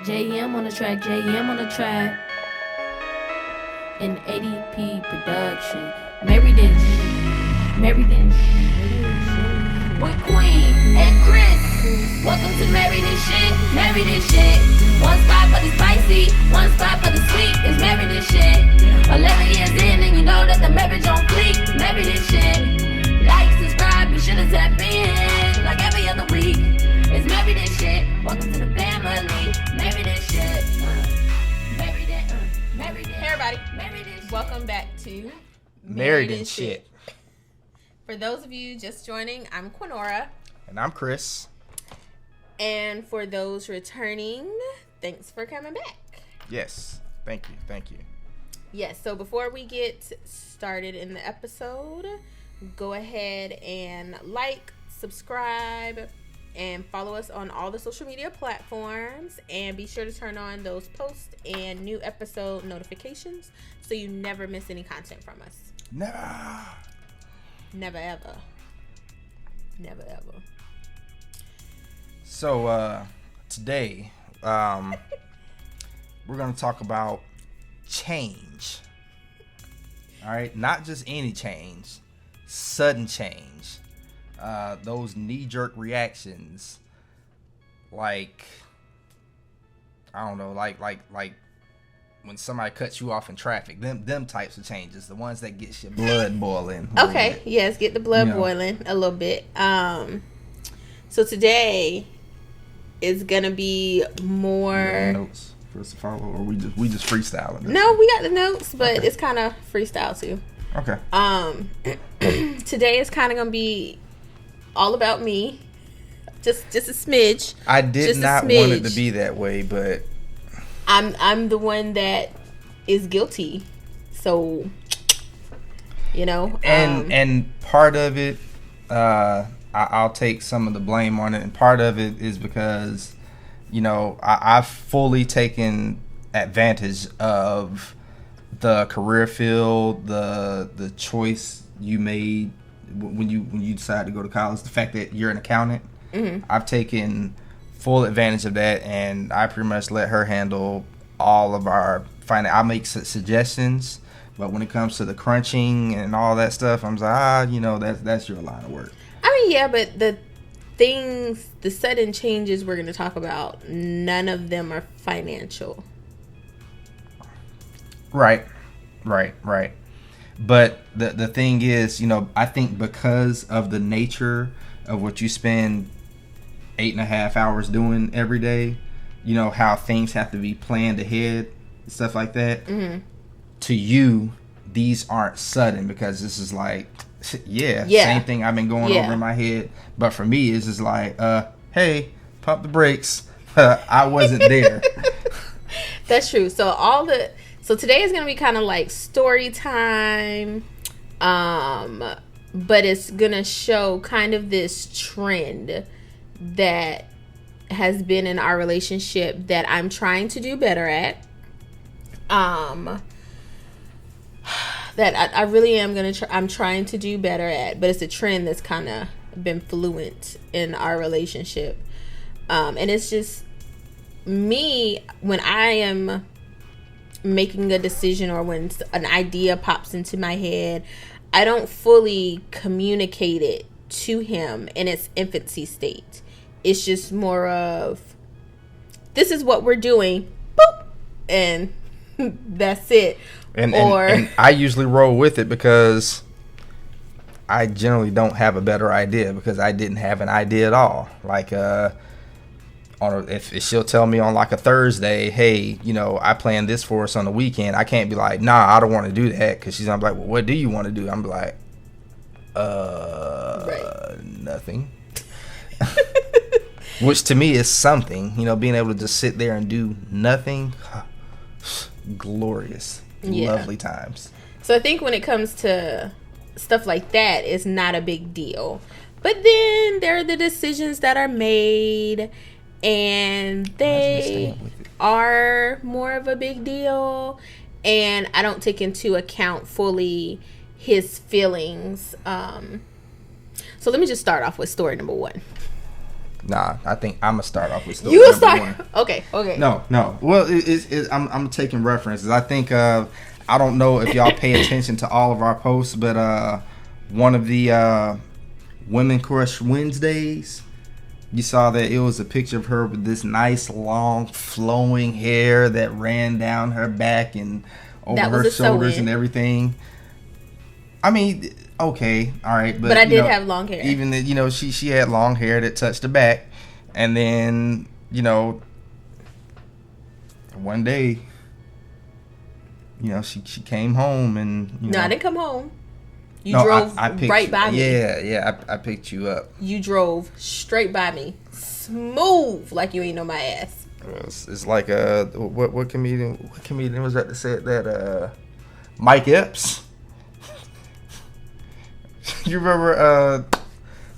JM on the track, JM on the track. In ADP production. Married in with Queen and Chris. Welcome to Married and Shit. One spot for the spicy, one spot for the sweet. It's Married and Shit. 11 years in and you know that the marriage on fleek. Married and Shit. Like, subscribe, be sure to tap in like every other week. It's Married and Shit. Welcome to the family. Married and Shit. Married and Hey everybody, Married and welcome back to Married and Shit. For those of you just joining, I'm Queenora. And I'm Chris. And for those returning, thanks for coming back. Yes. Thank you. Yes, so before we get started in the episode, go ahead and like, subscribe, and follow us on all the social media platforms. And be sure to turn on those posts and new episode notifications so you never miss any content from us. Never ever. So today we're going to talk about change. All right, not just any change, sudden change. Those knee-jerk reactions, like I don't know, like when somebody cuts you off in traffic, them types of changes, the ones that get your blood boiling. Okay, yes, get the blood boiling a little bit. So today is gonna be more notes for us to follow, or we just freestyling. No, we got the notes, but it's kind of freestyle too. Okay. Today is kind of gonna be all about me, just a smidge. I did not want it to be that way, but I'm the one that is guilty, so you know. And part of it, I'll take some of the blame on it, and part of it is because, you know, I've fully taken advantage of the career field, the choice you made when you decided to go to college, the fact that you're an accountant. Mm-hmm. I've taken full advantage of that, and I pretty much let her handle all of our finance. I make suggestions, but when it comes to the crunching and all that stuff, I'm like, that's your line of work. I mean, yeah, but the sudden changes we're going to talk about, none of them are financial. Right. But the thing is, you know, I think because of the nature of what you spend 8.5 hours doing every day, you know, how things have to be planned ahead, stuff like that. Mm-hmm. To you, these aren't sudden because this is like, same thing I've been going over in my head. But for me, it's just like, hey, pump the brakes. I wasn't there. That's true. So today is going to be kind of like story time, but it's going to show kind of this trend that has been in our relationship that I'm trying to do better at. That I really am I'm trying to do better at, but it's a trend that's kind of been fluent in our relationship. And it's just me, when I am making a decision or when an idea pops into my head, I don't fully communicate it to him in its infancy state. It's just more of, this is what we're doing, boop, and that's it. And I usually roll with it because I generally don't have a better idea because I didn't have an idea at all. Like, if she'll tell me on like a Thursday, hey, you know, I planned this for us on the weekend, I can't be like, nah, I don't want to do that, because she's gonna be like, well, what do you want to do? I'm like, nothing. Which to me is something, you know, being able to just sit there and do nothing. Glorious. Lovely times. So I think when it comes to stuff like that, it's not a big deal. But then there are the decisions that are made, and they are more of a big deal, and I don't take into account fully his feelings. So let me just start off with story number one. Nah, I think I'm gonna start off with You number start. one. Okay. No. Well, I'm taking references. I think I don't know if y'all pay attention to all of our posts, but one of the Women Crush Wednesdays, you saw that it was a picture of her with this nice long flowing hair that ran down her back and over her shoulders and everything. I mean, okay, all right, but I did have long hair. Even that, she had long hair that touched the back, and then one day, she came home and No, I didn't come home. You drove right by me. Yeah, I picked you up. You drove straight by me, smooth like you ain't know my ass. It's like what comedian was that that said that Mike Epps. You remember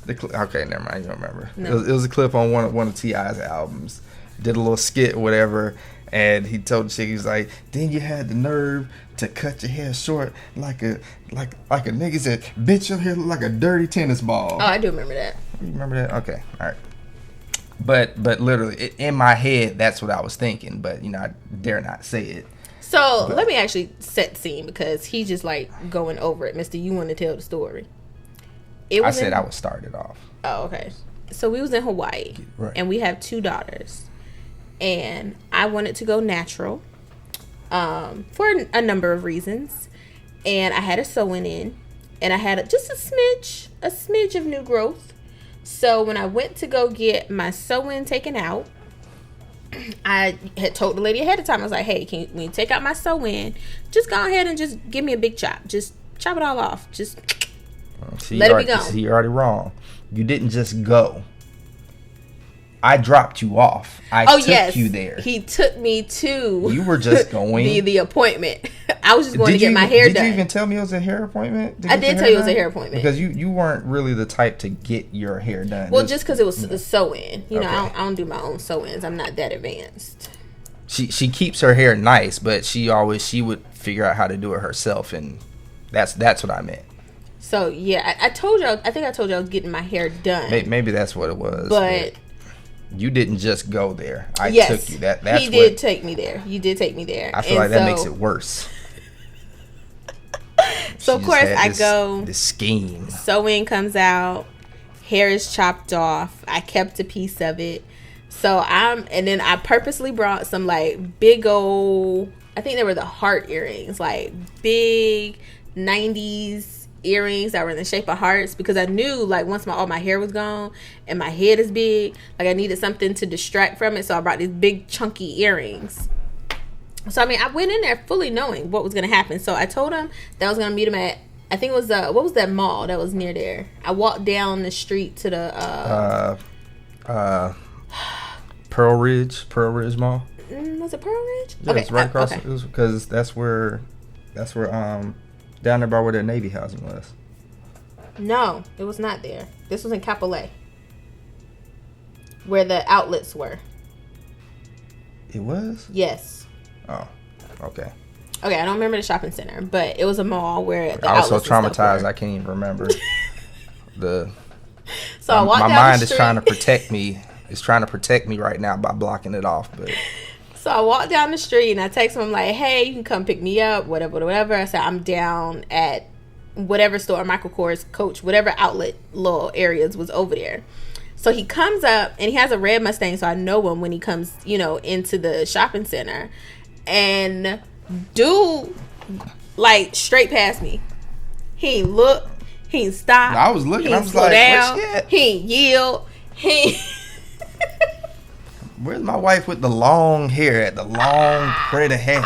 okay, never mind, you don't remember. No. It was a clip on one of T.I.'s albums. Did a little skit or whatever, and he told the chick, he was like, then you had the nerve to cut your hair short like a nigga said, bitch, your hair look like a dirty tennis ball. Oh, I do remember that. You remember that? Okay, all right. But literally, in my head, that's what I was thinking, but I dare not say it. So let me actually set the scene, because he just like going over it. Mister, you want to tell the story? I said I would start it off. Oh, okay. So we was in Hawaii, right, and we have 2 daughters, and I wanted to go natural for a number of reasons, and I had a sewing in, and I had just a smidge of new growth. So when I went to go get my sew-in taken out, I had told the lady ahead of time. I was like, hey, when you take out my sew-in, just go ahead and just give me a big chop. Just chop it all off. Just let it be gone. See, you're already wrong. You didn't just go. I dropped you off. I took you there. He took me to. You were just going. the appointment. I was just going to get my hair done. Did you even tell me it was a hair appointment? I did tell you it was a hair appointment. Because you weren't really the type to get your hair done. Well, just because it was the sew-in. I don't do my own sew-ins. I'm not that advanced. She keeps her hair nice, but she would figure out how to do it herself, and that's what I meant. So yeah, I told y'all. I think I told y'all I was getting my hair done. Maybe that's what it was. But you didn't just go there. I took you. He did take me there. You did take me there. I feel like that makes it worse. So of course I go. The scheme. Sew-in comes out. Hair is chopped off. I kept a piece of it. So and then I purposely brought some like big old. I think they were the heart earrings, like big 90s earrings that were in the shape of hearts, because I knew like once all my hair was gone and my head is big, like I needed something to distract from it. So I brought these big chunky earrings. So I mean, I went in there fully knowing what was going to happen. So I told him that I was going to meet him at, I think it was what was that mall that was near there? I walked down the street to the Pearl Ridge Mall. Was it Pearl Ridge? Yeah, okay, it's right across. Okay. It was because that's where down there by where their Navy housing was. No, it was not there. This was in Kapolei, where the outlets were. It was? Yes. Oh, okay. Okay, I don't remember the shopping center, but it was a mall where the I was so traumatized I can't even remember. So I walked down mind the street. Is trying to protect me. It's trying to protect me right now by blocking it off, but. So I walked down the street and I text him like, hey, you can come pick me up, whatever. I said, I'm down at whatever store, Michael Kors, Coach, whatever outlet little areas was over there. So he comes up and he has a red Mustang, so I know him when he comes, into the shopping center. And dude, like, straight past me. He ain't look. He ain't stop. I was looking. I was like, down. He ain't yield. Where's my wife with the long hair, the long pretty hair?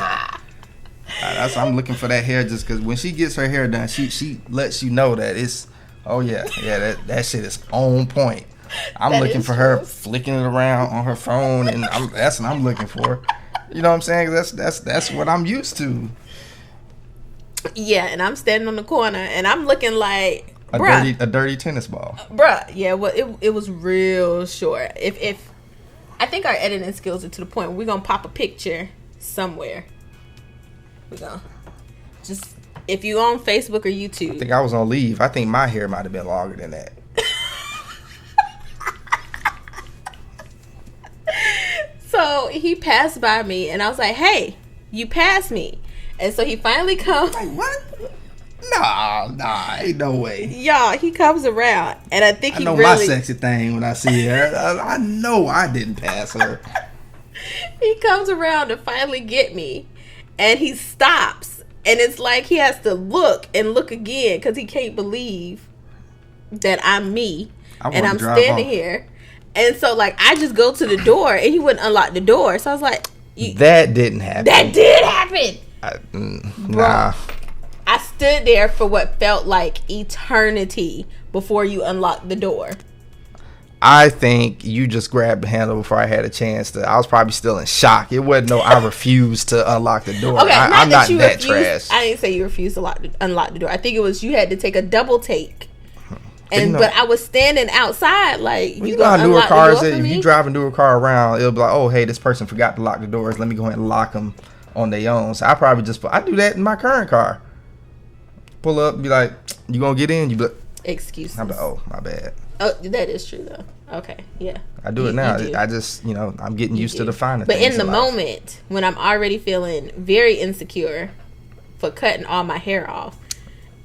That's I'm looking for that hair just because when she gets her hair done, she lets you know that it's that shit is on point. I'm looking for her flicking it around on her phone, and that's what I'm looking for. You know what I'm saying? That's what I'm used to. Yeah, and I'm standing on the corner, and I'm looking like a dirty tennis ball, bruh. Yeah, well, it was real short. If I think our editing skills are to the point where we're gonna pop a picture somewhere. We go. Just if you on Facebook or YouTube. I think I was on leave. I think my hair might have been longer than that. so he passed by me, and I was like, "Hey, you passed me." And so he finally comes. Like, what? Nah, ain't no way. Y'all, he comes around, and I think I he know really... my sexy thing when I see her. I know I didn't pass her. He comes around to finally get me, and he stops, and it's like he has to look and look again because he can't believe that I'm me, and I'm standing here. And so, like, I just go to the door, and he wouldn't unlock the door. So I was like, that didn't happen. That did happen. Nah. I stood there for what felt like eternity before you unlocked the door. I think you just grabbed the handle before I had a chance to. I was probably still in shock. It wasn't no I refused to unlock the door. Okay, I'm not that refused, trash. I didn't say you refused to unlock the door. I think it was you had to take a double take. And you know, but I was standing outside like you know how newer cars, if you drive a newer car around, it'll be like, oh hey, this person forgot to lock the doors. Let me go ahead and lock them on their own. So I probably I do that in my current car. Pull up and be like, you gonna get in? You be like, excuses. I'm like, oh my bad. Oh, that is true though. Okay, yeah. I do it now. I just, I'm getting used to the finer things. But in the moment when I'm already feeling very insecure for cutting all my hair off,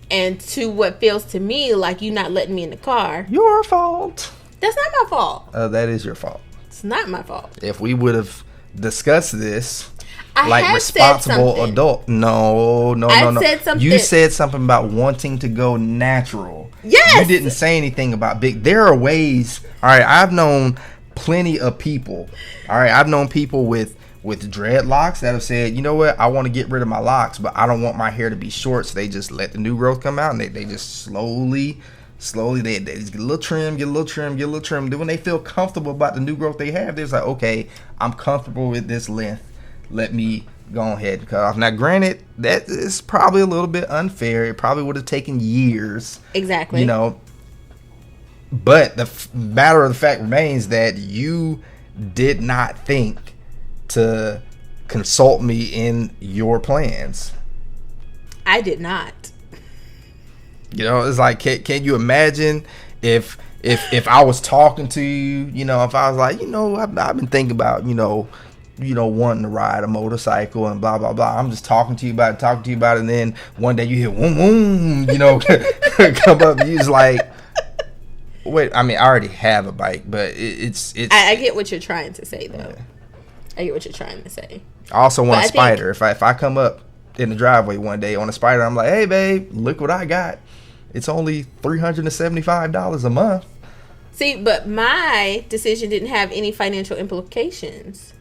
and to what feels to me like you not letting me in the car, your fault. That's not my fault. That is your fault. It's not my fault. If we would have discussed this I like responsible adult. No. Said something. You said something about wanting to go natural. Yes. You didn't say anything about big. There are ways. All right. I've known plenty of people. All right. I've known people with dreadlocks that have said, you know what, I want to get rid of my locks, but I don't want my hair to be short. So they just let the new growth come out, and they just slowly they just get a little trim. Then when they feel comfortable about the new growth they have, they're just like, okay, I'm comfortable with this length. Let me go ahead and cut off. Now, granted, that is probably a little bit unfair. It probably would have taken years. Exactly. But the matter of the fact remains that you did not think to consult me in your plans. I did not. It's like, can you imagine if I was talking to you, if I was like, I've been thinking about, wanting to ride a motorcycle and blah blah blah. I'm just talking to you about it, and then one day you hear boom boom, come up, and you just like, wait. I mean, I already have a bike, but it's. I get what you're trying to say, though. Yeah. I get what you're trying to say. I also want a Spider. If I come up in the driveway one day on a Spider, I'm like, hey babe, look what I got. It's only $375 a month. See, but my decision didn't have any financial implications.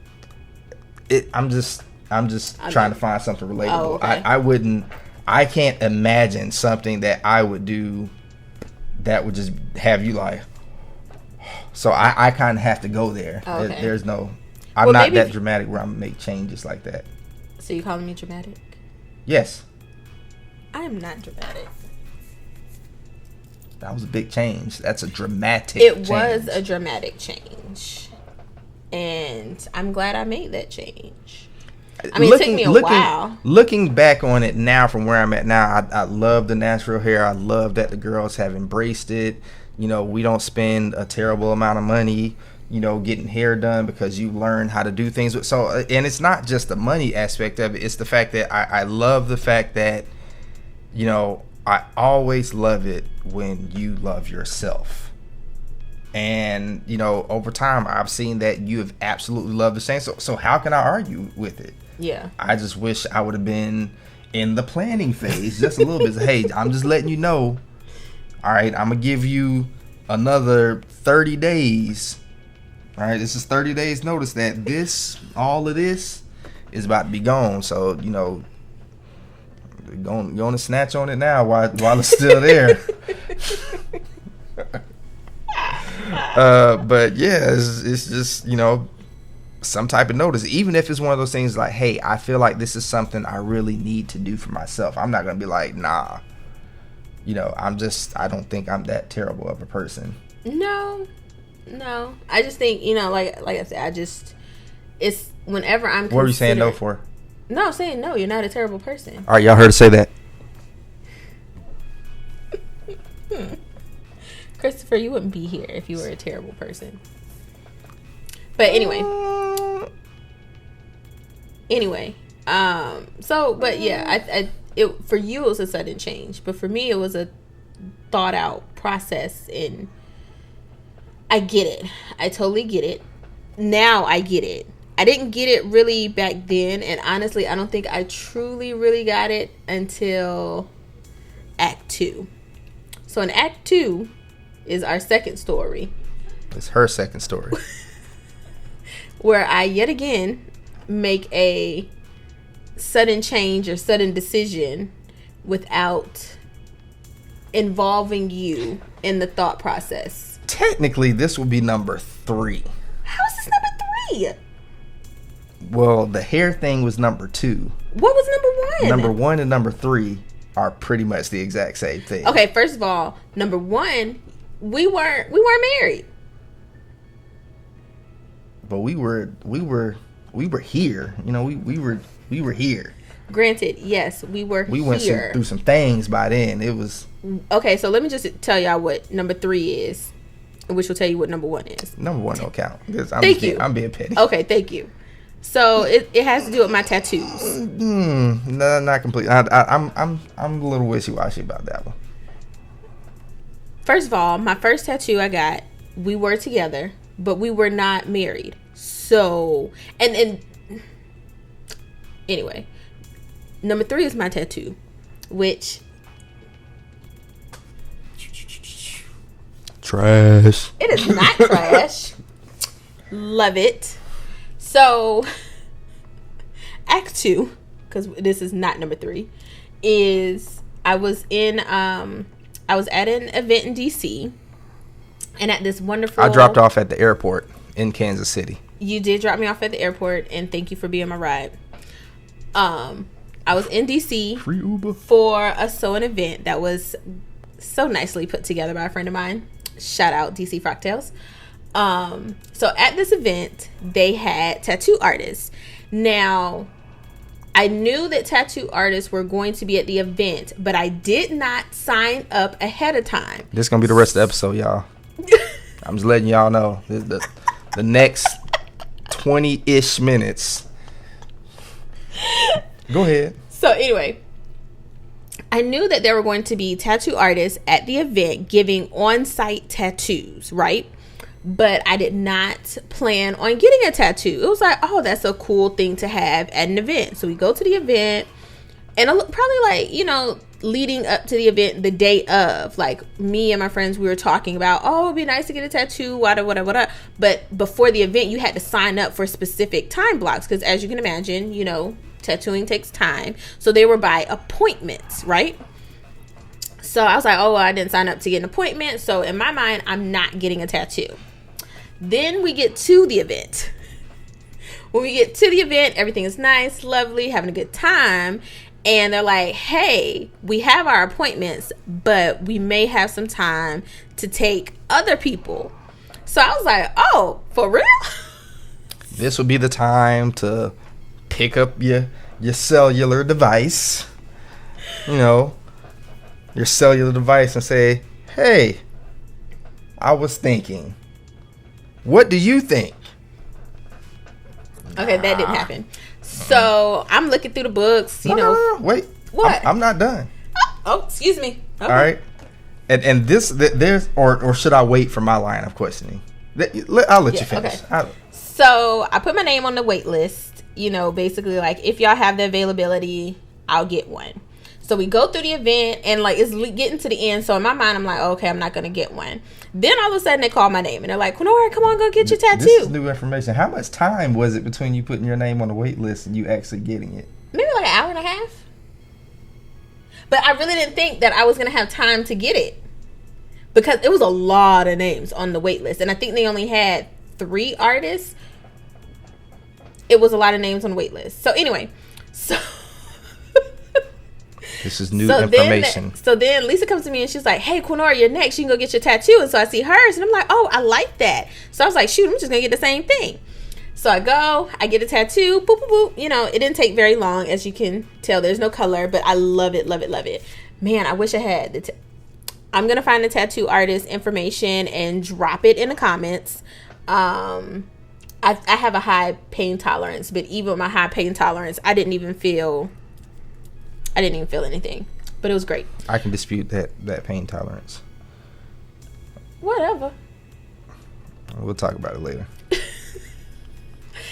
I'm just trying to find something relatable. Oh, okay. I can't imagine something that I would do that would just have you like, so I kind of have to go there. Oh, okay. There's no, I'm not that dramatic where I'm gonna make changes like that. So you calling me dramatic? Yes. I am not dramatic. That was a big change. That's a dramatic change. It was a dramatic change. And I'm glad I made that change. I mean, it took me a while. Looking back on it now from where I'm at now, I love the natural hair. I love that the girls have embraced it. We don't spend a terrible amount of money, getting hair done because you learn how to do things. And it's not just the money aspect of it. It's the fact that I love the fact that, I always love it when you love yourself. And, over time, I've seen that you have absolutely loved the same. So how can I argue with it? Yeah. I just wish I would have been in the planning phase just a little bit. Hey, I'm just letting you know. All right, I'm going to give you another 30 days. All right, this is 30 days notice that all of this is about to be gone. So, going to snatch on it now while it's still there. But yeah, it's just, some type of notice, even if it's one of those things like, hey, I feel like this is something I really need to do for myself. I'm not going to be like, nah, I don't think I'm that terrible of a person. No, I just think, like I said, it's whenever I'm What were you saying no for? No, I'm saying no, you're not a terrible person. All right, y'all heard her say that. Christopher, you wouldn't be here if you were a terrible person. But anyway. Anyway, but yeah, for you it was a sudden change, but for me it was a thought out process, and I get it. I totally get it. Now I get it. I didn't get it really back then, and honestly, I don't think I truly really got it until Act 2. So in Act 2 is our second story. It's her second story. Where I yet again make a sudden change or sudden decision without involving you in the thought process. Technically, this will be number 3. How is this number 3? Well, the hair thing was number 2. What was number 1? Number 1 and number 3 are pretty much the exact same thing. Okay, first of all, number 1, we weren't married. But we were here. You know, we were here. Granted, yes, we were here. We went through some things by then. It was okay. So let me just tell y'all what number 3 is, which will tell you what number 1 is. Number 1 don't count. I'm being petty. Okay, thank you. So it has to do with my tattoos. No, not completely. I'm a little wishy-washy about that one. First of all, my first tattoo I got, we were together, but we were not married. So, and anyway, number 3 is my tattoo, which trash. It is not trash. Love it. So, Act 2, because this is not number 3, is I was at an event in DC, and at this wonderful... I dropped off at the airport in Kansas City. You did drop me off at the airport, and thank you for being my ride. I was in DC Free Uber. for a sewing event that was so nicely put together by a friend of mine. Shout out DC Frocktails. So at this event, they had tattoo artists. Now, I knew that tattoo artists were going to be at the event, but I did not sign up ahead of time. This is going to be the rest of the episode, y'all. I'm just letting y'all know. The next 20-ish minutes. Go ahead. So anyway, I knew that there were going to be tattoo artists at the event giving on-site tattoos, right? But I did not plan on getting a tattoo. It was like, oh, that's a cool thing to have at an event. So we go to the event, and probably like, leading up to the event, the day of, like me and my friends, we were talking about, oh, it'd be nice to get a tattoo, whatever. But before the event, you had to sign up for specific time blocks because, as you can imagine, tattooing takes time. So they were by appointments, right? So I was like, oh, well, I didn't sign up to get an appointment. So in my mind, I'm not getting a tattoo. Then we get to the event. When we get to the event, everything is nice, lovely, having a good time. And they're like, hey, we have our appointments, but we may have some time to take other people. So I was like, oh, for real? This would be the time to pick up your cellular device, your cellular device, and say, hey, I was thinking, what do you think? Okay, that didn't happen. So I'm looking through the books, No, wait. What? I'm not done. Oh, excuse me. Okay. All right. And there's, or should I wait for my line of questioning? I'll let you finish. Okay. So I put my name on the wait list, basically like, if y'all have the availability, I'll get one. So we go through the event, and like it's getting to the end. So in my mind, I'm like, okay, I'm not gonna get one. Then all of a sudden they call my name, and they're like, Queenora, come on, go get your tattoo. This is new information. How much time was it between you putting your name on the wait list and you actually getting it? Maybe like an hour and a half. But I really didn't think that I was gonna have time to get it, because it was a lot of names on the wait list, and I think they only had 3 artists. It was a lot of names on the wait list. So anyway, This is new information. So then Lisa comes to me and she's like, hey, Queenora, you're next. You can go get your tattoo. And so I see hers, and I'm like, oh, I like that. So I was like, shoot, I'm just going to get the same thing. So I go, I get a tattoo, boop, boop, boop. It didn't take very long. As you can tell, there's no color, but I love it, love it, love it. Man, I wish I had. I'm going to find the tattoo artist information and drop it in the comments. I have a high pain tolerance, but even with my high pain tolerance, I didn't even feel anything. But it was great. I can dispute that pain tolerance. Whatever. We'll talk about it later.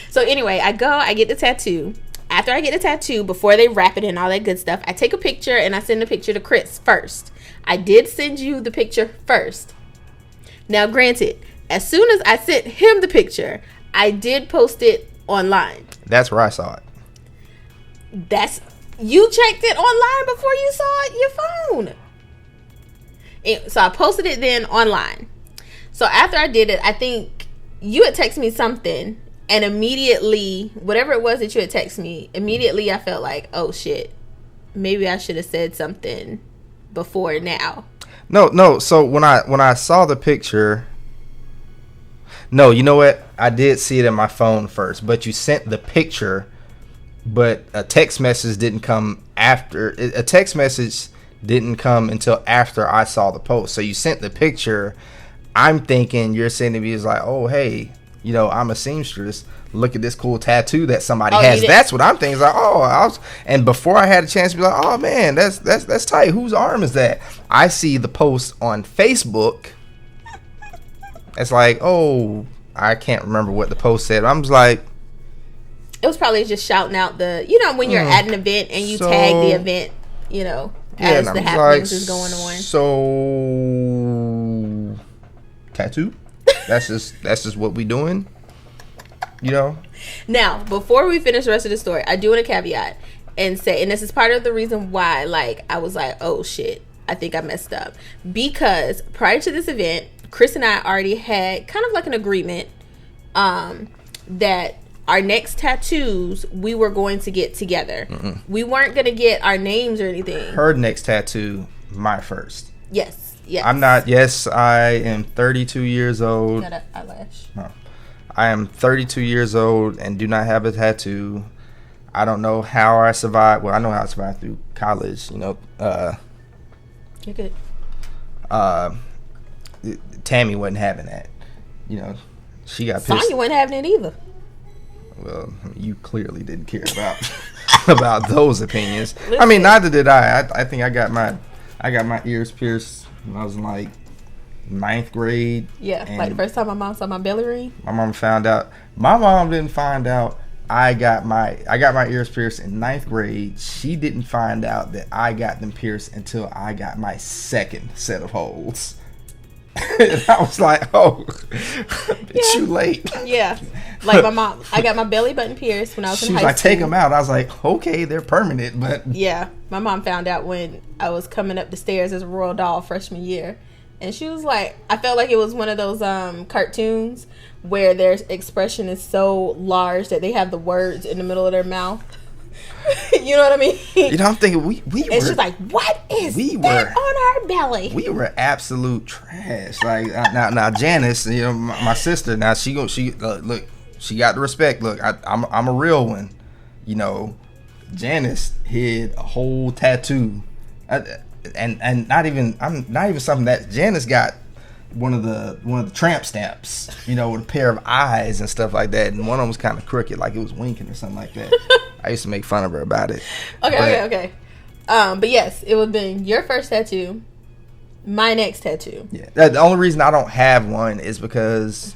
So anyway, I get the tattoo. After I get the tattoo, before they wrap it and all that good stuff, I take a picture and I send the picture to Chris first. I did send you the picture first. Now, granted, as soon as I sent him the picture, I did post it online. That's where I saw it. You checked it online before you saw it your phone. So I posted it then online. So after I did it, I think you had texted me something, and immediately, whatever it was that you had texted me, immediately I felt like, oh shit, maybe I should have said something before now. No. So when I saw the picture, no, you know what? I did see it in my phone first, but you sent the picture, but a text message didn't come after. A text message didn't come until after I saw the post. So you sent the picture. I'm thinking you're saying to me is like, oh, hey, I'm a seamstress. Look at this cool tattoo that somebody has. That's what I'm thinking. It's like, and before I had a chance to be like, oh man, that's tight. Whose arm is that? I see the post on Facebook. It's like, oh, I can't remember what the post said. I'm just like, it was probably just shouting out the, when you're at an event and you tag the event, as the happenings is going on. So, tattoo? That's just what we doing, Now, before we finish the rest of the story, I do want to caveat and say, and this is part of the reason why, I was like, oh shit, I think I messed up, because prior to this event, Chris and I already had kind of like an agreement, that our next tattoos we were going to get together. Mm-mm. We weren't going to get our names or anything. Her next tattoo, my first. Yes. I'm not. Yes, I am 32 years old. Got an eyelash. No, I am 32 years old and do not have a tattoo. I don't know how I survived. Well, I know how I survived through college. You're good. Tammy wasn't having that. She got pissed. Sonya wasn't having it either. Well, you clearly didn't care about those opinions. Listen. I mean, neither did I. I think I got my ears pierced when I was in like 9th grade. Yeah, like the first time my mom saw my belly ring. My mom found out. My mom didn't find out I got my ears pierced in 9th grade. She didn't find out that I got them pierced until I got my second set of holes. And I was like, oh, too late. Yeah. Like my mom, I got my belly button pierced when I was in high school. She was like, take them out. I was like, okay, they're permanent, but. Yeah. My mom found out when I was coming up the stairs as a royal doll freshman year. And she was like, I felt like it was one of those cartoons where their expression is so large that they have the words in the middle of their mouth. You know what I mean? I'm thinking we were. And she's like, what is that on our belly? We were absolute trash. Like now Janice, my sister. Now she look, she got the respect. Look, I'm a real one. Janice hid a whole tattoo, and not even something that Janice got. One of the tramp stamps, with a pair of eyes and stuff like that, and one of them was kind of crooked, like it was winking or something like that. I used to make fun of her about it. Okay. But yes, it would have been your first tattoo, my next tattoo. Yeah, the only reason I don't have one is because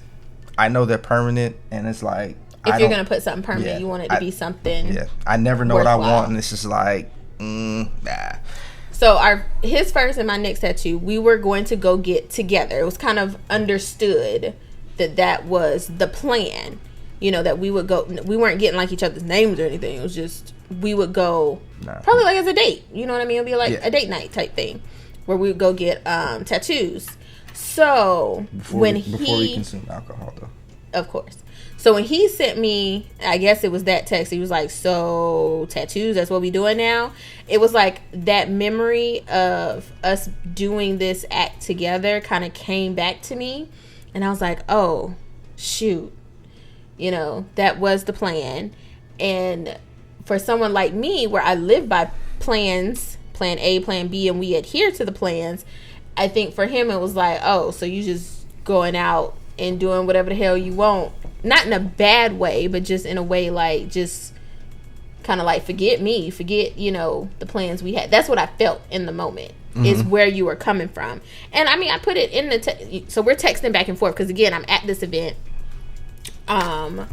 I know they're permanent, and it's like if you're gonna put something permanent, you want it to be something. Yeah, I never know worthwhile. What I want, and it's just like, nah. So his first and my next tattoo, we were going to go get together. It was kind of understood that was the plan. That we would go. We weren't getting like each other's names or anything. It was just we would go probably like as a date. You know what I mean? It'd be like a date night type thing where we would go get tattoos. So before we consume alcohol, though, of course. So when he sent me, I guess it was that text, he was like, so tattoos, that's what we doing now? It was like that memory of us doing this act together kind of came back to me. And I was like, oh, shoot. That was the plan. And for someone like me, where I live by plans, plan A, plan B, and we adhere to the plans, I think for him it was like, oh, so you just going out and doing whatever the hell you want not in a bad way, but just in a way like just kind of like forget me, forget, you know, the plans we had. That's what I felt in the moment. Is where you were coming from. And I mean, I put it in the so we're texting back and forth because again, I'm at this event. And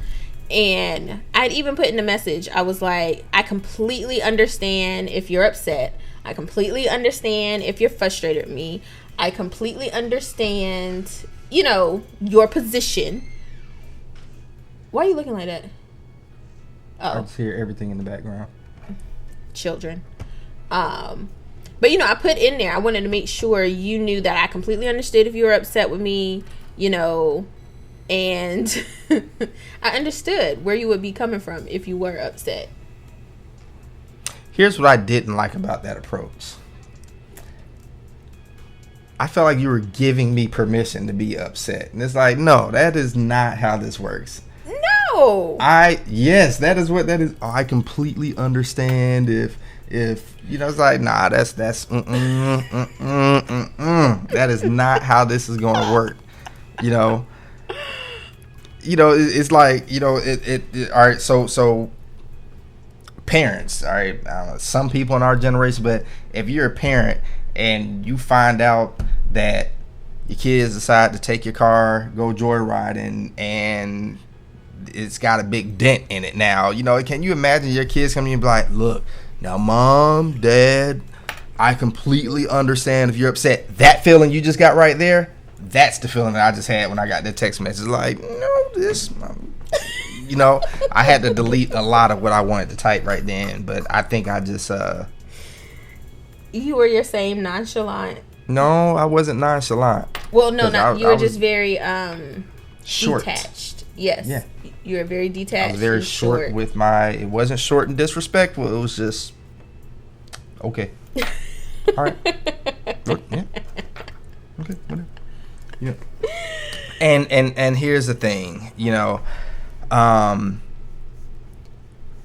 I'd even put in the message, I was like, I completely understand if you're upset. I completely understand if you're frustrated with me. I completely understand, you know, your position. Why are you looking like that? I just hear everything in the background. Children. But, you know, I put in there, I wanted to make sure you knew that I completely understood if you were upset with me, you know, and I understood where you would be coming from if you were upset. Here's what I didn't like about that approach. I felt like you were giving me permission to be upset. And it's like, no, that is not how this works. No. Yes, that is what that is. Oh, I completely understand if you know, it's like, nah, that's that is not how this is going to work. You know, it's like, you know, it all right. So parents, all right, I don't know, some people in our generation, but if you're a parent and you find out that your kids decide to take your car, go joyriding, and it's got a big dent in it now, you know, can you imagine your kids coming and be like, look, now, Mom, Dad, I completely understand if you're upset. That feeling you just got right there, that's the feeling that I just had when I got that text message. Like, no, this, you know, I had to delete a lot of what I wanted to type right then. But I think I just... You were your same nonchalant. No, I wasn't nonchalant. Well, no, you were just very short. Detached. Yes. Yeah. You were very detached. I was very short with my... It wasn't short and disrespectful. It was just... Okay. All right. Yeah. Okay, whatever. Yeah. And here's the thing, you know, I'm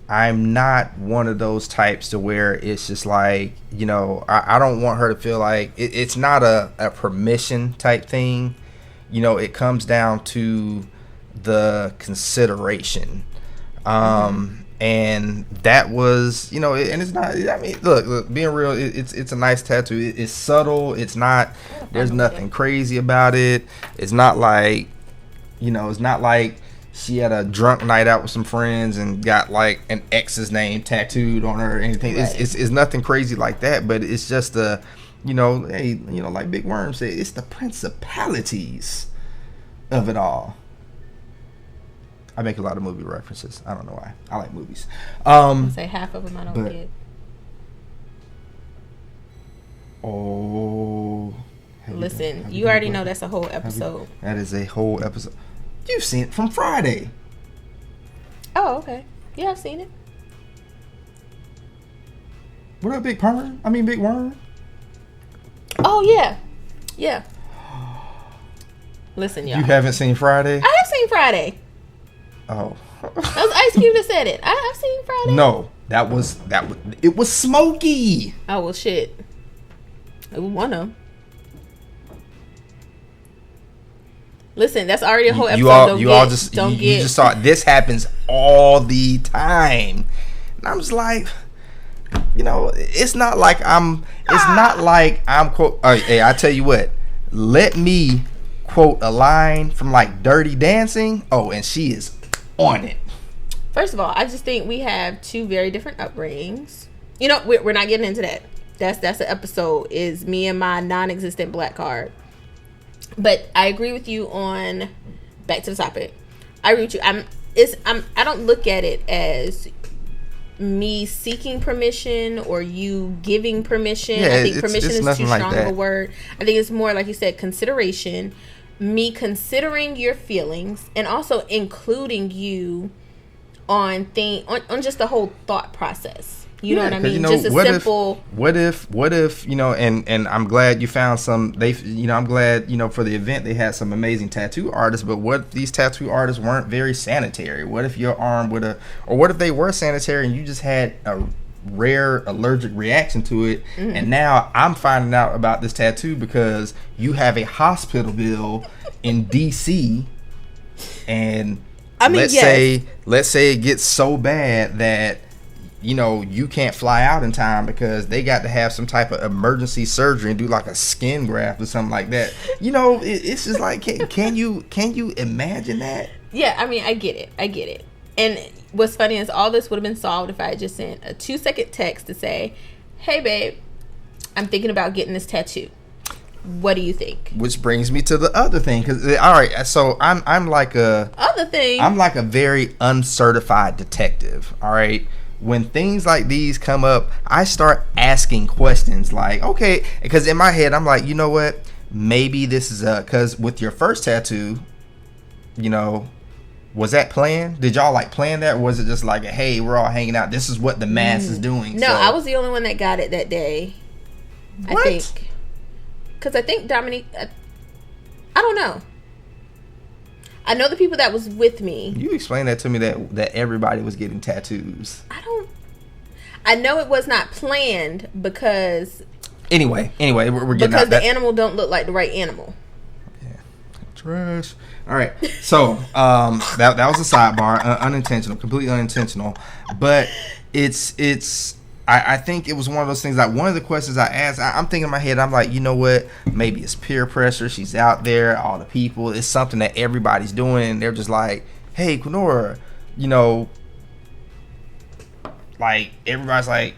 not one of those types to where it's just like, you know, I don't want her to feel like it's not a permission type thing. You know, it comes down to the consideration. And that was, you know, and it's not, I mean, look, being real, it's a nice tattoo. It's subtle. It's not, there's nothing crazy about it. It's not like, you know, it's not like she had a drunk night out with some friends and got like an ex's name tattooed on her or anything. Right. It's nothing crazy like that, but it's just a, you know, hey, you know, like Big Worm said, it's the principalities of it all. I make a lot of movie references. I don't know why. I like movies. Say half of them I don't get. Oh. Listen, you already know that's a whole episode. That is a whole episode. You've seen it from Friday. Oh, okay. Yeah, I've seen it. What up, Big Perm? I mean, Big Worm? Oh, yeah. Yeah. Listen, y'all. You haven't seen Friday? I have seen Friday. Oh. That was Ice Cube that said it. I've seen Friday. No, that was it was Smokey. Oh, well, shit. It was one of them. Listen, that's already a whole episode. You just saw it. This happens all the time. And I'm just like, you know, it's not like I'm quote, hey, I tell you what, let me quote a line from like Dirty Dancing. Oh, and she is on it. First of all, I just think we have two very different upbringings. You know, we're not getting into that. That's the episode, is me and my non-existent black card. But I agree with you on, back to the topic. I agree with you. I don't look at it as me seeking permission or you giving permission. Yeah, I think permission is too strong of a word. I think it's more, like you said, consideration. Me considering your feelings and also including you on just the whole thought process. You know what I mean? You know, just a simple. What if you know? And I'm glad you found some. I'm glad, you know, for the event they had some amazing tattoo artists. But what if these tattoo artists weren't very sanitary? What if your arm or what if they were sanitary and you just had a rare allergic reaction to it, and now I'm finding out about this tattoo because you have a hospital bill in DC, and I mean, let's say it gets so bad that, you know, you can't fly out in time because they got to have some type of emergency surgery and do like a skin graft or something like that. You know, it's just like, can you imagine that? Yeah, I mean, I get it. And what's funny is all this would have been solved if I had just sent a 2-second text to say, hey, babe, I'm thinking about getting this tattoo. What do you think? Which brings me to the other thing. Because, all right, so I'm like a... Other thing. I'm like a very uncertified detective, all right? When things like these come up, I start asking questions like, okay, because in my head, I'm like, you know what? Maybe this is because with your first tattoo, you know, was that planned? Did y'all like plan that? Or was it just like, hey, we're all hanging out. This is what the mass is doing. No, so. I was the only one that got it that day. What? I think. Because I think Dominique, I don't know. I know the people that was with me. You explained that to me that everybody was getting tattoos. I know it was not planned because. Anyway, we're getting because out that. The animal don't look like the right animal. Yeah, trash. All right, so that was a sidebar, unintentional, completely unintentional, but it's. I think it was one of those things. Like one of the questions I asked, I'm thinking in my head, I'm like, you know what? Maybe it's peer pressure. She's out there, all the people. It's something that everybody's doing, and they're just like, hey, Queenora, you know, like everybody's like,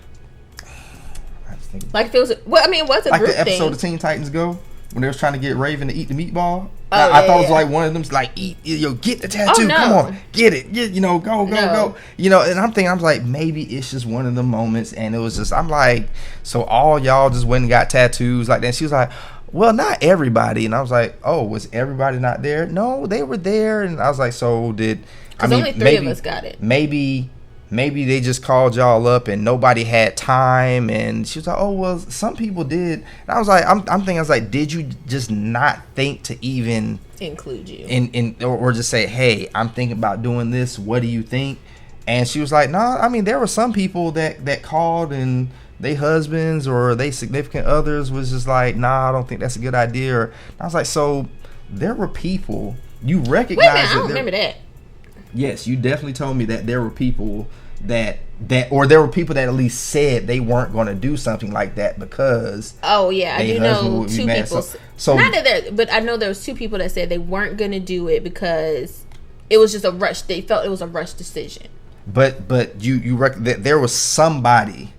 I just think, like if it was, well, I mean, it was a like group the episode thing. of Teen Titans Go when they was trying to get Raven to eat the meatball. Oh, I thought it was like one of them like, eat, get the tattoo. Oh, no. Come on, get it. You know, go. No. You know, and I'm thinking, I was like, maybe it's just one of the moments. And it was just, I'm like, so all y'all just went and got tattoos like that. She was like, well, not everybody. And I was like, oh, was everybody not there? No, they were there. And I was like, so did, I mean, only three of us got it. Maybe they just called y'all up and nobody had time. And she was like, oh, well, some people did. And I was like, I'm thinking, I was like, did you just not think to even include you in or just say, hey, I'm thinking about doing this. What do you think? And she was like, no, I mean, there were some people that called and they husbands or they significant others was just like, nah, I don't think that's a good idea. Or I was like, so there were people you recognize. Wait a minute, I don't remember that. Yes, you definitely told me that there were people that or there were people that at least said they weren't going to do something like that because I do know two people. So not that there, but I know there was two people that said they weren't going to do it because it was just a rush. They felt it was a rush decision. But you that there was somebody,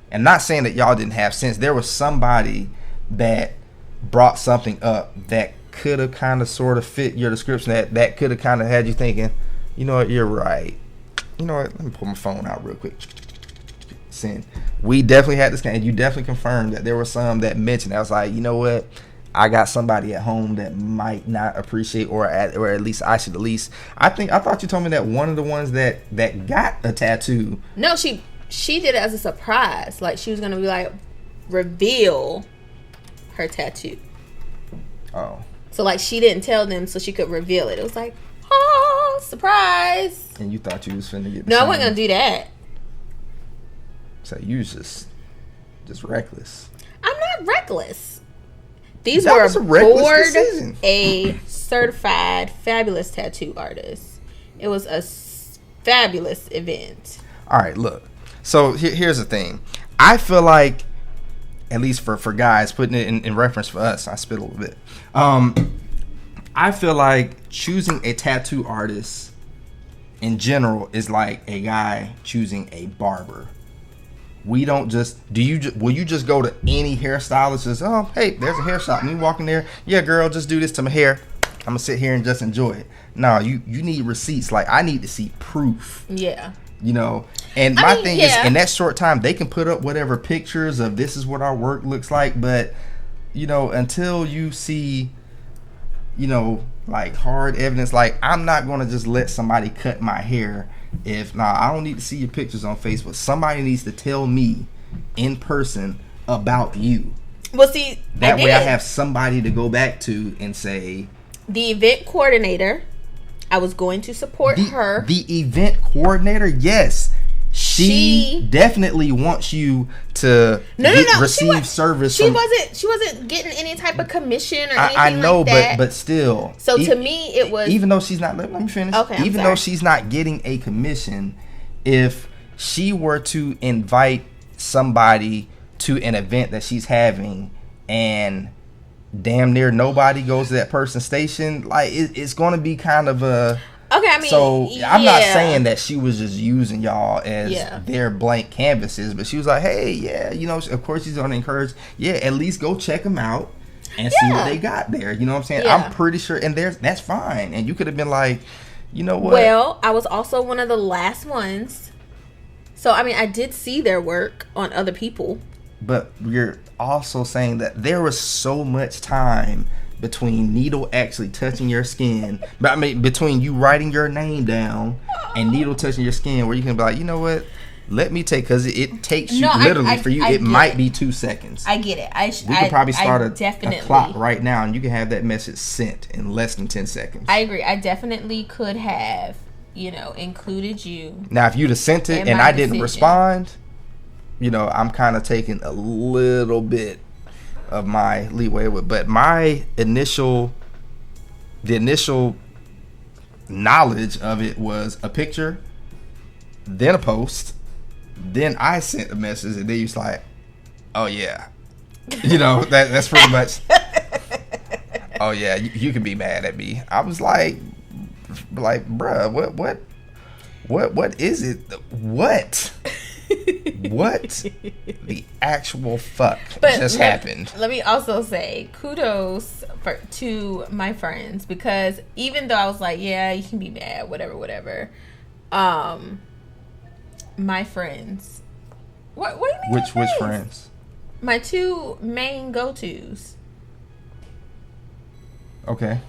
and not saying that y'all didn't have sense. There was somebody that brought something up that could have kind of sort of fit your description. That could have kind of had you thinking, you know what, you're right. You know what? Let me pull my phone out real quick. Send. We definitely had this, and you definitely confirmed that there were some that mentioned. I was like, you know what? I got somebody at home that might not appreciate, or at least I should at least. I thought you told me that one of the ones that got a tattoo. No, she did it as a surprise. Like she was gonna be like reveal her tattoo. Oh. So like she didn't tell them, so she could reveal it. It was like, oh, surprise. And you thought you was finna get. No, I wasn't gonna do that. So you was just reckless. I'm not reckless. These that were was a reckless bored decision. A certified fabulous tattoo artist. It was a fabulous event. All right, look. So here's the thing. I feel like, at least for guys, putting it in reference for us, I spit a little bit. I feel like choosing a tattoo artist in general is like a guy choosing a barber. We don't just will you just go to any hairstylist and say, oh, hey, there's a hair shop, and you walk in there, yeah, girl, just do this to my hair, I'm gonna sit here and just enjoy it. No, you need receipts. Like, I need to see proof. Yeah. You know, and my thing is, in that short time, they can put up whatever pictures of this is what our work looks like, but you know, until you see, you know, like hard evidence, like I'm not gonna just let somebody cut my hair. If I don't need to see your pictures on Facebook. Somebody needs to tell me in person about you. Well, see, that way I have somebody to go back to and say, the event coordinator, I was going to support her. The event coordinator, yes, she definitely wants you to receive service. She wasn't getting any type of commission or anything. I know, like that. but still. So to me, it was, even though she's not. Let me finish. Okay, even though she's not getting a commission, if she were to invite somebody to an event that she's having and damn near nobody goes to that person's station, like it's going to be kind of a. Okay, I mean, so I'm not saying that she was just using y'all as their blank canvases, but she was like, hey, yeah, you know, of course she's going to encourage, at least go check them out and see what they got there. You know what I'm saying? I'm pretty sure, and that's fine. And you could have been like, you know what? Well, I was also one of the last ones. So, I mean, I did see their work on other people. But you're also saying that there was so much time between Needle actually touching your skin, but I mean between you writing your name down and Needle touching your skin, where you can be like, you know what, let me take, because it takes you literally for you. It might be 2 seconds. I get it. We could probably start a clock right now, and you can have that message sent in less than 10 seconds. I agree. I definitely could have, included you. Now, if you'd have sent it and I didn't respond, I'm kind of taking a little bit of my leeway with, but the initial knowledge of it was a picture, then a post, then I sent a message, and then you was like, oh yeah, that's pretty much. Oh yeah, you can be mad at me. I was like, bruh, what is it? What the actual fuck just happened? Let me also say kudos to my friends, because even though I was like, yeah, you can be mad, whatever. My friends. What do you mean? Which friends? My 2 main go-tos. Okay.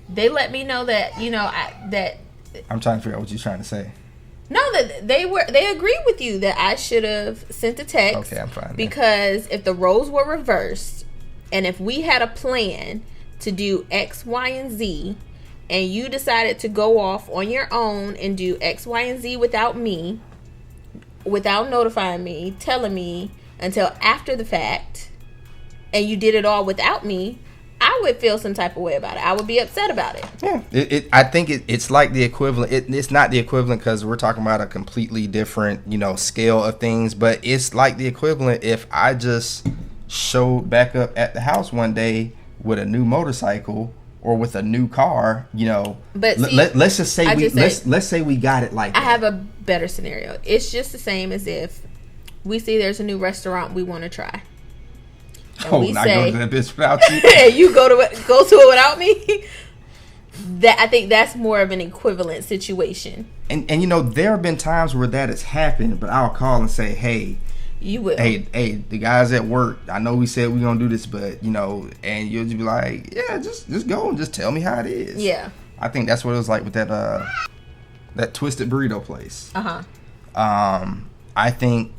They let me know that that. I'm trying to figure out what you're trying to say. No, that they agreed with you that I should have sent a text. Okay, I'm fine. Because if the roles were reversed, and if we had a plan to do X, Y, and Z, and you decided to go off on your own and do X, Y, and Z without me, without notifying me, telling me until after the fact, and you did it all without me, I would feel some type of way about it. I would be upset about it. Yeah, I think it's like the equivalent. It's not the equivalent because we're talking about a completely different, scale of things. But it's like the equivalent if I just showed back up at the house one day with a new motorcycle or with a new car. But see, let's just say let's say we got it like that. I have a better scenario. It's just the same as if we see there's a new restaurant we want to try. And not go to that bitch without you. You go to it without me. That I think that's more of an equivalent situation. And there have been times where that has happened, but I'll call and say, hey, you will. Hey, the guys at work, I know we said we're gonna do this, but and you'll just be like, yeah, just go and just tell me how it is. Yeah. I think that's what it was like with that Twisted Burrito place. I think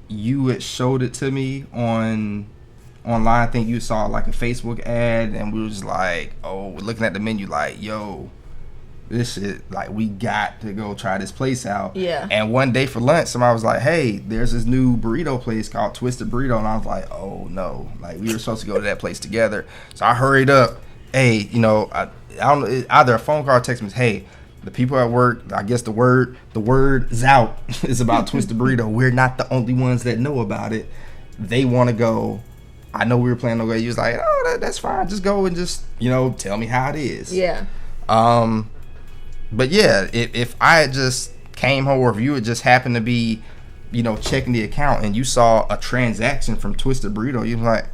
you had showed it to me online. I think you saw like a Facebook ad, and we were just like, we're looking at the menu like, yo, this shit, like, we got to go try this place out. Yeah. And one day for lunch, somebody was like, hey, there's this new burrito place called Twisted Burrito, and I was like, oh no, like, we were supposed to go to that place together. So I hurried up. Hey, I don't know, either a phone call or text me, hey, the people at work, I guess the word's out is about Twisted Burrito. We're not the only ones that know about it. They want to go. I know we were planning on going. You was like, oh, that's fine. Just go and just, tell me how it is. Yeah. But yeah, if I had just came home, or if you had just happened to be, checking the account and you saw a transaction from Twisted Burrito, you'd be like,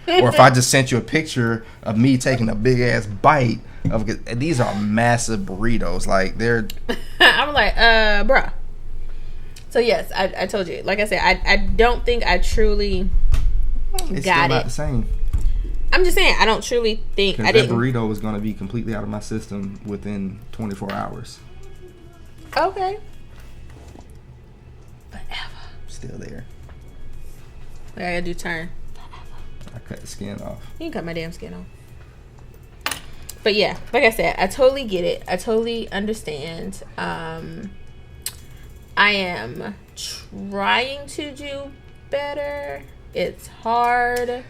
or if I just sent you a picture of me taking a big ass bite of, these are massive burritos. Like, they're. I'm like, bruh. So yes, I told you. Like I said, I don't think I truly it's got still it. Not the same. I'm just saying, I don't truly think I didn't. That burrito was going to be completely out of my system within 24 hours. Okay. Forever. Still there. I gotta do turn. I cut the skin off. You can cut my damn skin off. But yeah, like I said, I totally get it. I totally understand. I am trying to do better. It's hard.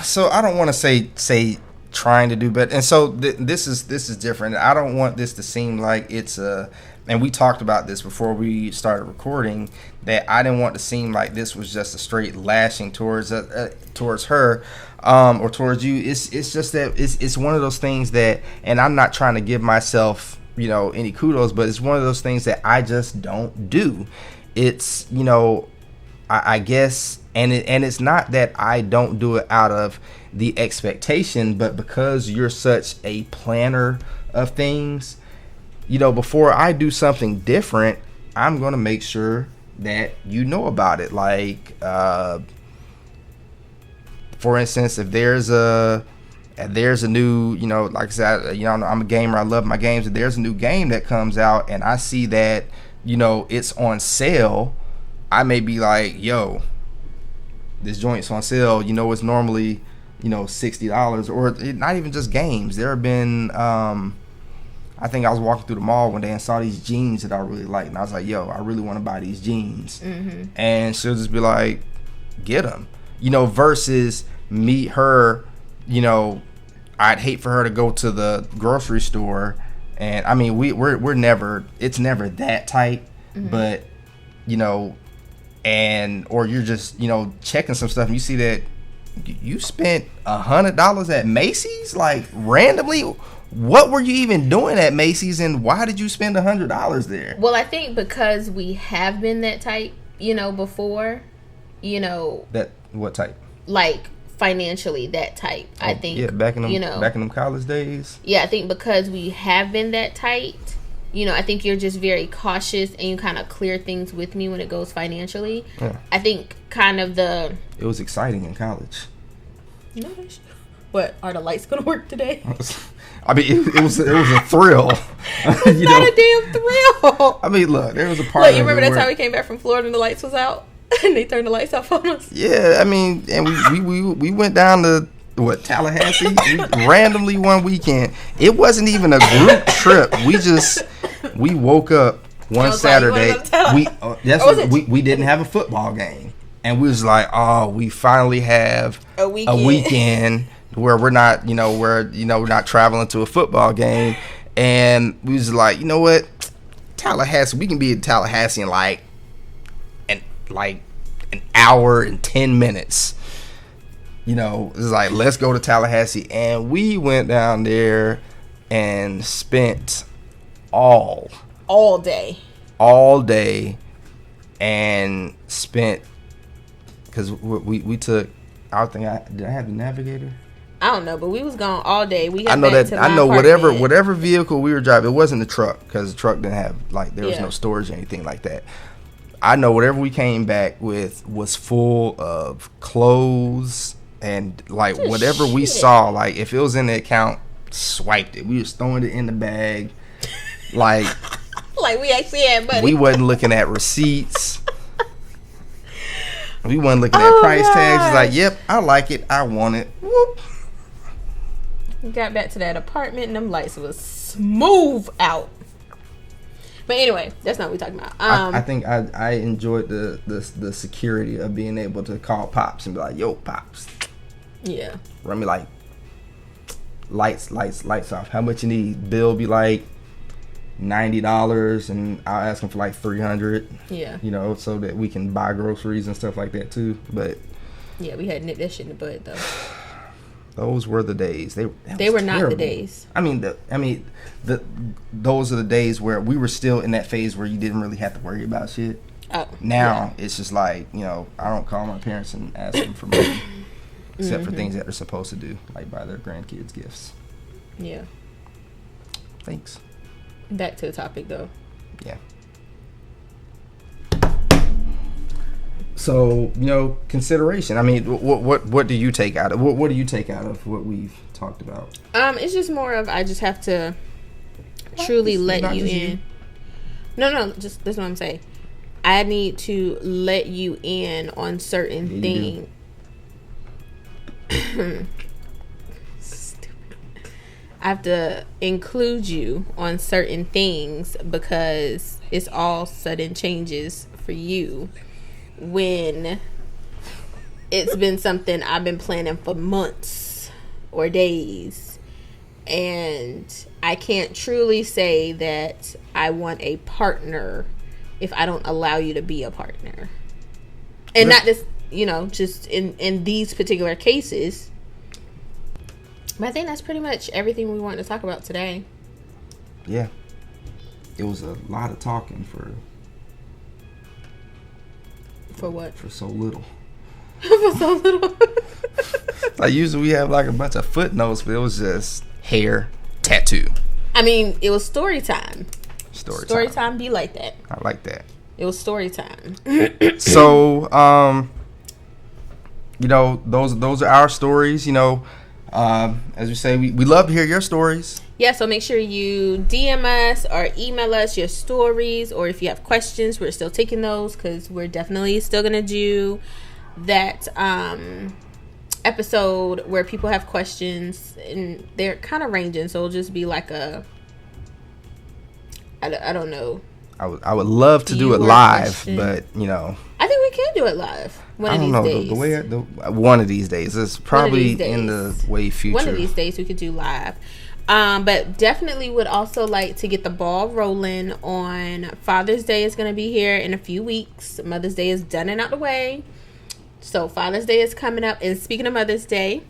So I don't want to say trying to do better, and so this is different. I don't want this to seem like it's a. And we talked about this before we started recording, that I didn't want to seem like this was just a straight lashing towards her or towards you. It's just that it's one of those things that, and I'm not trying to give myself any kudos, but it's one of those things that I just don't do. It's I guess, and it's not that I don't do it out of the expectation, but because you're such a planner of things, before I do something different, I'm going to make sure that you know about it. Like, for instance, if there's a new, like I said, I'm a gamer. I love my games. If there's a new game that comes out and I see that, it's on sale, I may be like, yo, this joint's on sale. It's normally, $60, or not even just games. There have been, I think I was walking through the mall one day and saw these jeans that I really liked, and I was like, yo, I really want to buy these jeans. Mm-hmm. And she'll just be like, get them, versus her, I'd hate for her to go to the grocery store, and I mean, we're never, it's never that tight, mm-hmm. but, or you're just, checking some stuff and you see that you spent $100 at Macy's, like randomly. What were you even doing at Macy's, and why did you spend $100 there? Well, I think because we have been that type, before, That what type? Like financially that type. I think. Yeah, back in them college days. Yeah, I think because we have been that tight, I think you're just very cautious and you kind of clear things with me when it goes financially. Yeah. I think kind of it was exciting in college. What, are the lights gonna work today? I mean, it was a thrill. It's not a damn thrill. I mean, look, there was a part. Look, you remember that time we came back from Florida and the lights was out, and they turned the lights off on us? Yeah, I mean, and we went down to Tallahassee randomly one weekend. It wasn't even a group trip. We woke up one Saturday. We didn't have a football game, and we was like, oh, we finally have a weekend. Where we're not, we're not traveling to a football game, and we was like, what, Tallahassee, we can be in Tallahassee in like an hour and 10 minutes. It's like, let's go to Tallahassee, and we went down there and spent all day, and spent, because we took. Did I have the Navigator? I don't know, but we was gone all day. We got whatever vehicle we were driving, it wasn't the truck, because the truck didn't have there was no storage or anything like that. I know whatever we came back with was full of clothes and whatever we saw, if it was in the account, swiped it. We was throwing it in the bag, like we actually had money. We wasn't looking at receipts. We wasn't looking at price tags. It's like, yep, I like it. I want it. Whoop. We got back to that apartment and them lights was smooth out. But anyway, that's not what we're talking about. I think I enjoyed the security of being able to call Pops and be like, yo, Pops. Yeah. Run me lights off. How much you need? Bill be like $90, and I'll ask him for $300. Yeah. So that we can buy groceries and stuff like that too. But yeah, we had nipped that shit in the bud though. Those were the days. They were not terrible. The days. Those are the days where we were still in that phase where you didn't really have to worry about shit. Oh. Now it's just I don't call my parents and ask them for money, except for things that they're supposed to do, like buy their grandkids gifts. Yeah. Thanks. Back to the topic though. Yeah. So, consideration. I mean, what do you take out of what do you take out of what we've talked about? It's just more of, I just have to truly let you in. No, just that's what I'm saying. I need to let you in on certain things. Stupid. I have to include you on certain things because it's all sudden changes for you when it's been something I've been planning for months or days. And I can't truly say that I want a partner if I don't allow you to be a partner. And not just, just in these particular cases. But I think that's pretty much everything we wanted to talk about today. Yeah. It was a lot of talking for what? For so little. For so little. Like usually we have like a bunch of footnotes, but it was just hair, tattoo. I mean, it was story time. Story time be like that. I like that. It was story time. So, those are our stories. As we say, we love to hear your stories. Yeah, so make sure you DM us or email us your stories, or if you have questions, we're still taking those because we're definitely still gonna do that episode where people have questions, and they're kind of ranging. So it'll just be like I don't know. I would love to do it live, but I think we can do it live one of these days. One of these days. It's probably in the way future. One of these days we could do live. But definitely would also like to get the ball rolling on Father's Day is going to be here in a few weeks. Mother's Day is done and out the way. So Father's Day is coming up. And speaking of Mother's Day,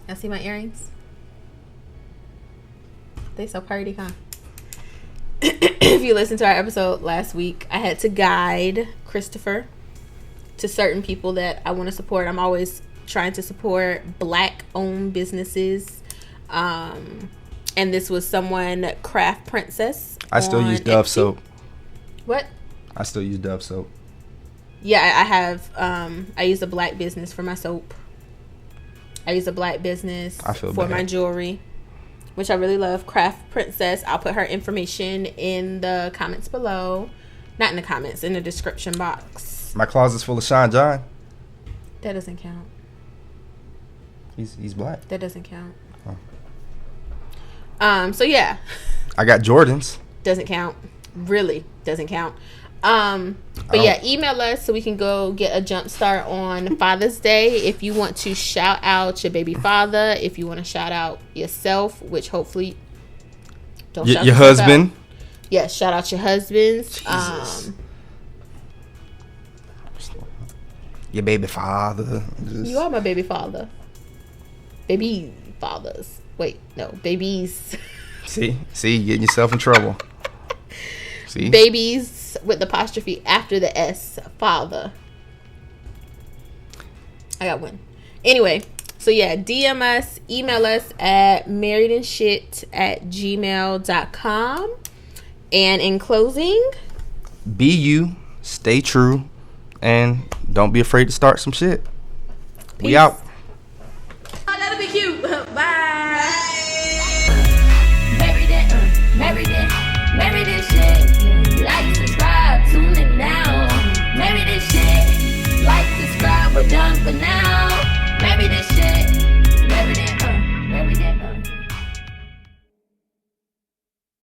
I see my earrings. They so pretty, huh? If you listened to our episode last week, I had to guide Christopher to certain people that I want to support. I'm always trying to support Black-owned businesses. And this was someone, Craft Princess. I still use Dove soap. What? I still use Dove soap. Yeah, I have. I use a Black business for my soap. I use a Black business for my jewelry, which I really love. Craft Princess. I'll put her information in the comments below. Not in the comments, in the description box. My closet's full of Sean John. That doesn't count. He's Black. That doesn't count. So yeah. I got Jordans. Doesn't count. Really doesn't count. But yeah, email us so we can go get a jump start on Father's Day. If you want to shout out your baby father, if you want to shout out yourself, which hopefully don't shout your husband. Yeah, shout out your husbands. Jesus. Your baby father. You are my baby father. Baby fathers. Wait, no, babies. See, you getting yourself in trouble. See, babies with the apostrophe after the S. Father. I got one. Anyway, so yeah, DM us, email us at marriedandshit@gmail.com. And in closing, be you, stay true, and don't be afraid to start some shit. Peace. We out. Oh, that'll be cute. Bye. Marry this shit. Like, subscribe, tune in now. Marry this shit. Like, subscribe, we're done for now. Marry this shit.